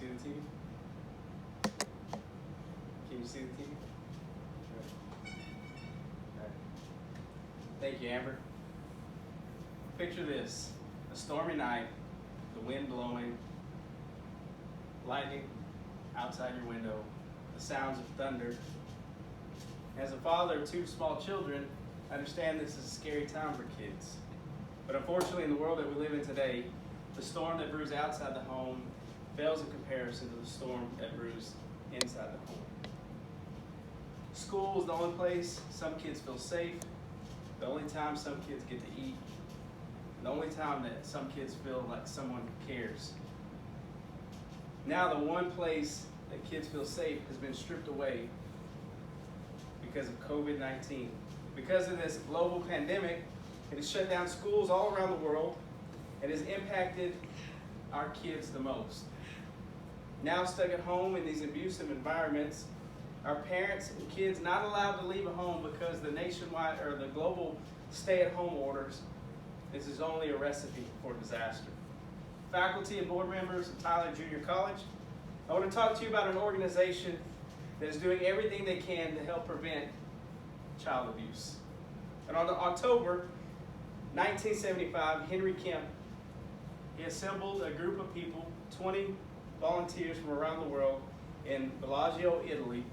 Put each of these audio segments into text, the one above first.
see the TV? Can you see the TV? Good. All right. Thank you, Amber. Picture this, a stormy night, the wind blowing, lightning outside your window, the sounds of thunder. As a father of two small children, I understand this is a scary time for kids. But unfortunately, in the world that we live in today, the storm that brews outside the home fails in comparison to the storm that brews inside the home. School is the only place some kids feel safe, the only time some kids get to eat, the only time that some kids feel like someone cares. Now the one place that kids feel safe has been stripped away because of COVID-19. Because of this global pandemic, it has shut down schools all around the world and has impacted our kids the most. Now stuck at home in these abusive environments, our parents and kids not allowed to leave a home because the nationwide or the global stay-at-home orders. This is only a recipe for disaster. Faculty and board members of Tyler Junior College, I want to talk to you about an organization that is doing everything they can to help prevent child abuse. And on October 1975, Henry Kemp, he assembled a group of people, 20 volunteers from around the world in Bellagio, Italy.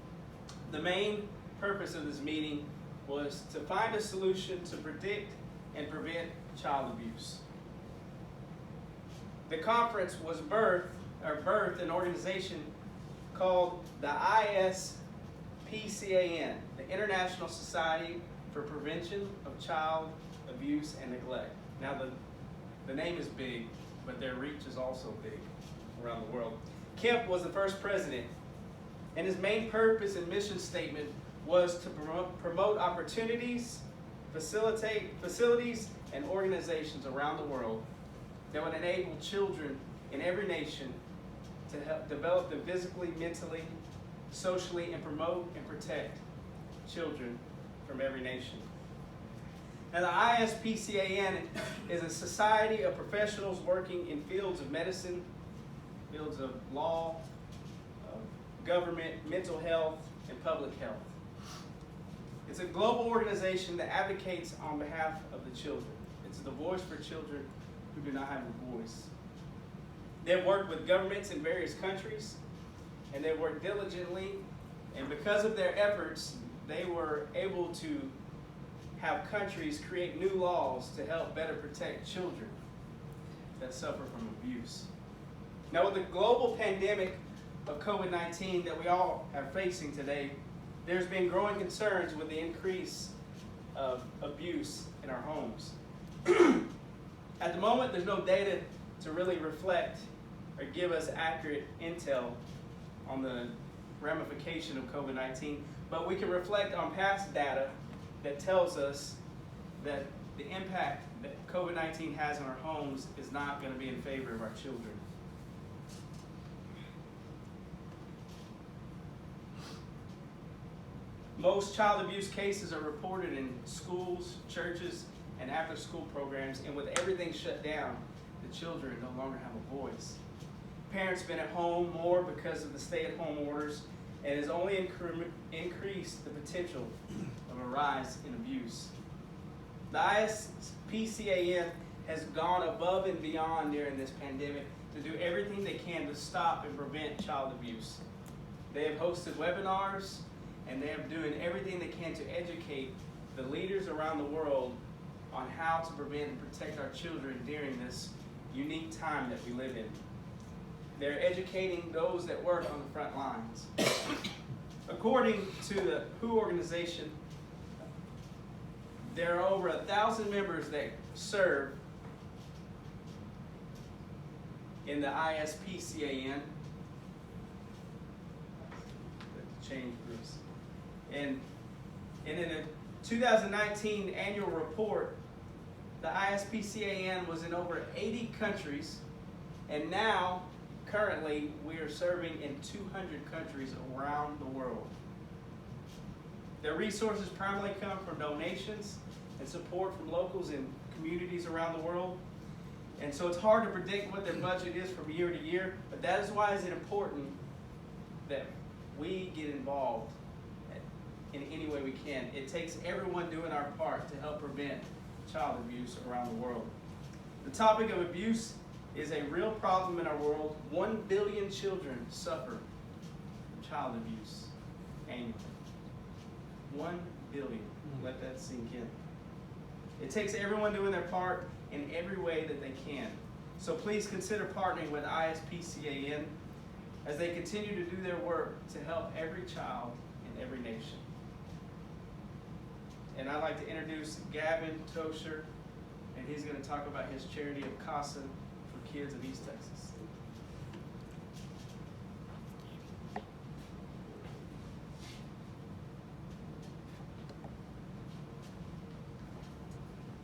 The main purpose of this meeting was to find a solution to predict and prevent child abuse. The conference was birthed an organization called the ISPCAN, the International Society for Prevention of Child Abuse and Neglect. Now the name is big, but their reach is also big around the world. Kemp was the first president, and his main purpose and mission statement was to promote opportunities, facilitate facilities and organizations around the world that would enable children in every nation to help develop them physically, mentally, socially, and promote and protect children from every nation. Now the ISPCAN is a society of professionals working in fields of medicine, fields of law, government, mental health, and public health. It's a global organization that advocates on behalf of the children. It's the voice for children who do not have a voice. They've worked with governments in various countries, and they worked diligently, and because of their efforts, they were able to have countries create new laws to help better protect children that suffer from abuse. Now with the global pandemic of COVID-19 that we all are facing today, there's been growing concerns with the increase of abuse in our homes. At the moment, there's no data to really reflect or give us accurate intel on the ramification of COVID-19, but we can reflect on past data that tells us that the impact that COVID-19 has on our homes is not going to be in favor of our children. Most child abuse cases are reported in schools, churches, and after-school programs, and with everything shut down, the children no longer have a voice. Parents have been at home more because of the stay-at-home orders, and has only increased the potential of a rise in abuse. The ISPCAN has gone above and beyond during this pandemic to do everything they can to stop and prevent child abuse. They have hosted webinars, and they are doing everything they can to educate the leaders around the world on how to prevent and protect our children during this unique time that we live in. They're educating those that work on the front lines. According to the WHO organization, there are over 1,000 members that serve in the ISPCAN. Change groups. And in a 2019 annual report, the ISPCAN was in over 80 countries, and now, currently, we are serving in 200 countries around the world. Their resources primarily come from donations and support from locals and communities around the world. And so it's hard to predict what their budget is from year to year, but that is why it's important that we get involved in any way we can. It takes everyone doing our part to help prevent child abuse around the world. The topic of abuse is a real problem in our world. 1 billion children suffer from child abuse annually. 1 billion. Let that sink in. It takes everyone doing their part in every way that they can. So please consider partnering with ISPCAN as they continue to do their work to help every child in every nation. And I'd like to introduce Gavin Tosher, and he's going to talk about his charity of CASA for kids of East Texas.